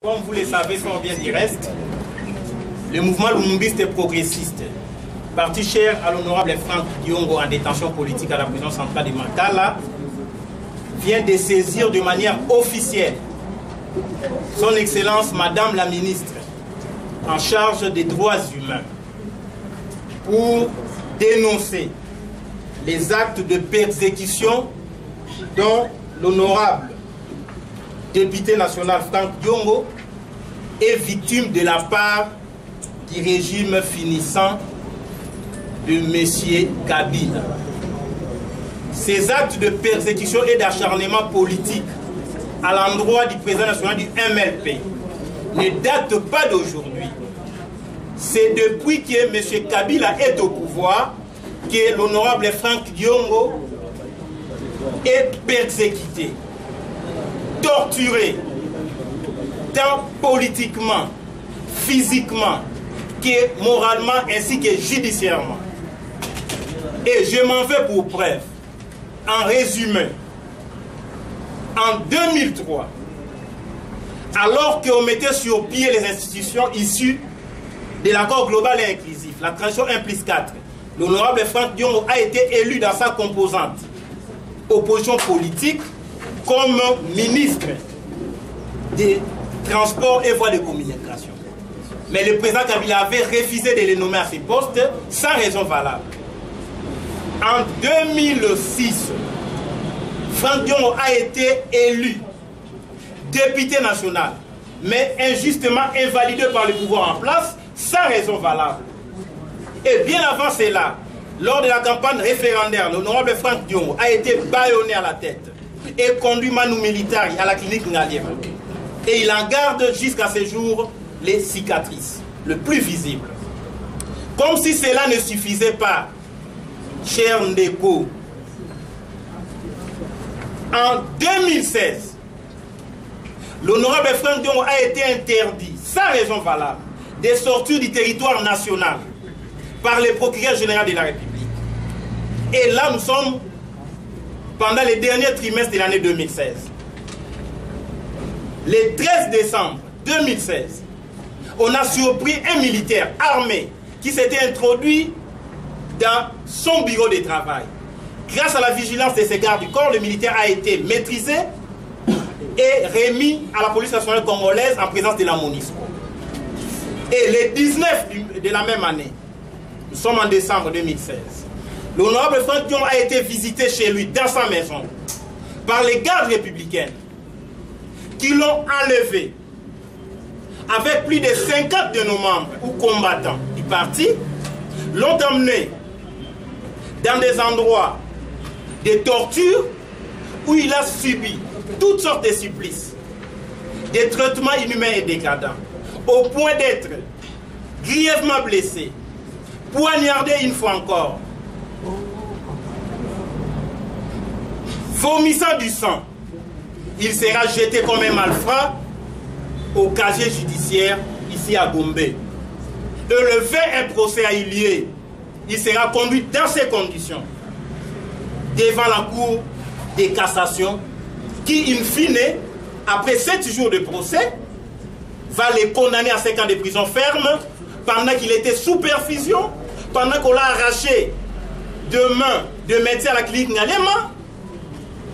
Comme vous le savez sans bien du reste, le mouvement lumumbiste et progressiste, parti cher à l'honorable Franck Diongo en détention politique à la prison centrale de Makala, vient de saisir de manière officielle son Excellence Madame la Ministre en charge des droits humains pour dénoncer les actes de persécution dont l'honorable député national Franck Diongo est victime de la part du régime finissant de M. Kabila. Ces actes de persécution et d'acharnement politique à l'endroit du président national du MLP ne datent pas d'aujourd'hui. C'est depuis que M. Kabila est au pouvoir que l'honorable Franck Diongo est persécuté, torturé, tant politiquement, physiquement, que moralement ainsi que judiciairement. Et je m'en vais pour preuve. En résumé, en 2003, alors qu'on mettait sur pied les institutions issues de l'accord global et inclusif, la transition 1+4, l'honorable Franck Diongo a été élu dans sa composante opposition politique comme ministre des Transports et Voies de communication. Mais le président Kabila avait refusé de le nommer à ce poste sans raison valable. En 2006, Franck Diongo a été élu député national, mais injustement invalidé par le pouvoir en place sans raison valable. Et bien avant cela, lors de la campagne référendaire, l'honorable Franck Diongo a été bâillonné à la tête et conduit Manu Militari à la clinique Ngaliema. Et il en garde jusqu'à ce jour les cicatrices, le plus visible. Comme si cela ne suffisait pas, cher Ndeko, en 2016, l'honorable Franck Diongo a été interdit, sans raison valable, de sortir du territoire national par le procureur général de la République. Et là, nous sommes pendant les derniers trimestres de l'année 2016. Le 13 décembre 2016, on a surpris un militaire armé qui s'était introduit dans son bureau de travail. Grâce à la vigilance de ses gardes du corps, le militaire a été maîtrisé et remis à la police nationale congolaise en présence de la MONUSCO. Et le 19 de la même année, nous sommes en décembre 2016, l'honorable Franck Diongo a été visité chez lui, dans sa maison, par les gardes républicaines qui l'ont enlevé avec plus de 50 de nos membres ou combattants du parti, l'ont emmené dans des endroits de torture où il a subi toutes sortes de supplices, des traitements inhumains et dégradants, au point d'être grièvement blessé, poignardé une fois encore, vomissant du sang. Il sera jeté comme un malfrat au casier judiciaire ici à Gombe. Et le 20, un procès a eu lieu. Il sera conduit dans ces conditions devant la cour de cassation qui, in fine, après 7 jours de procès, va les condamner à 5 ans de prison ferme pendant qu'il était sous perfusion, pendant qu'on l'a arraché de main de médecin à la clinique Ngaliema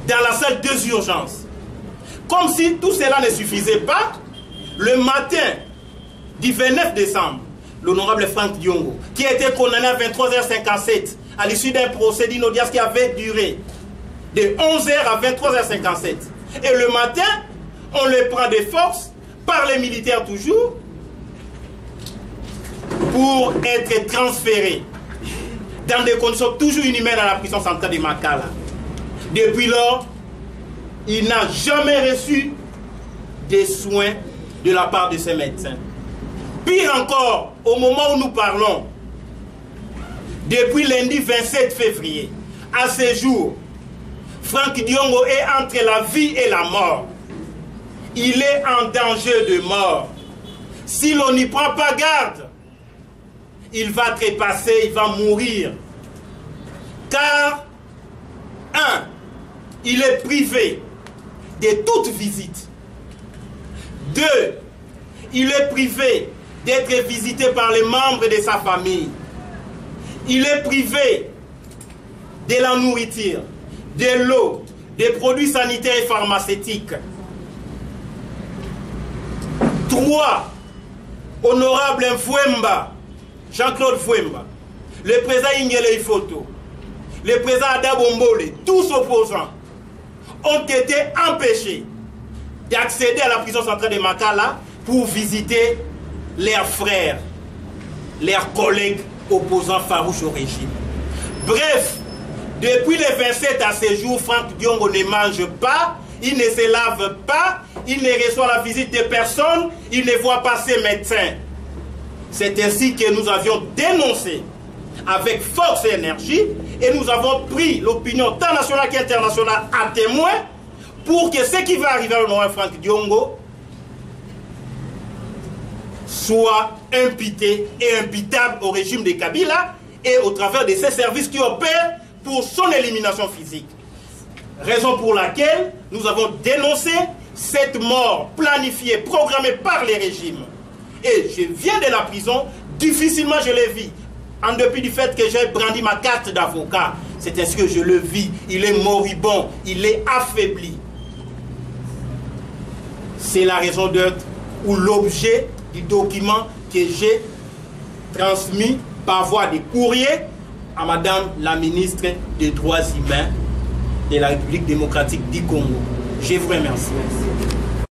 dans la salle des urgences. Comme si tout cela ne suffisait pas, le matin du 29 décembre, l'honorable Franck Diongo, qui a été condamné à 23h57 à l'issue d'un procès d'une audience qui avait duré de 11h à 23h57. Et le matin, on le prend de force, par les militaires toujours, pour être transféré dans des conditions toujours inhumaines à la prison centrale de Makala. Depuis lors, il n'a jamais reçu des soins de la part de ses médecins. Pire encore, au moment où nous parlons, depuis lundi 27 février, à ce jour, Franck Diongo est entre la vie et la mort. Il est en danger de mort. Si l'on n'y prend pas garde, il va trépasser, il va mourir. Car, 1, il est privé de toute visite. 2, Il est privé d'être visité par les membres de sa famille. Il est privé de la nourriture, de l'eau, des produits sanitaires et pharmaceutiques. 3. Honorable Mfwemba, Jean-Claude Mfwemba, le président Ingele Ifoto, le président Adabombole, tous opposants, ont été empêchés d'accéder à la prison centrale de Makala pour visiter leurs frères, leurs collègues opposants farouches au régime. Bref, depuis le 27 à ce jour, Franck Diongo ne mange pas, il ne se lave pas, il ne reçoit la visite de personne, il ne voit pas ses médecins. C'est ainsi que nous avions dénoncé avec force et énergie et nous avons pris l'opinion tant nationale qu'internationale à témoin pour que ce qui va arriver à l'honorable Franck Diongo soit impité et imputable au régime de Kabila et au travers de ses services qui opèrent pour son élimination physique. Raison pour laquelle nous avons dénoncé cette mort planifiée, programmée par les régimes. Et je viens de la prison, difficilement je l'ai vu, en dépit du fait que j'ai brandi ma carte d'avocat. C'est ainsi que je le vis. Il est moribond, il est affaibli. C'est la raison d'être ou l'objet du document que j'ai transmis par voie de courrier à Madame la ministre des Droits humains de la République démocratique du Congo. Je vous remercie.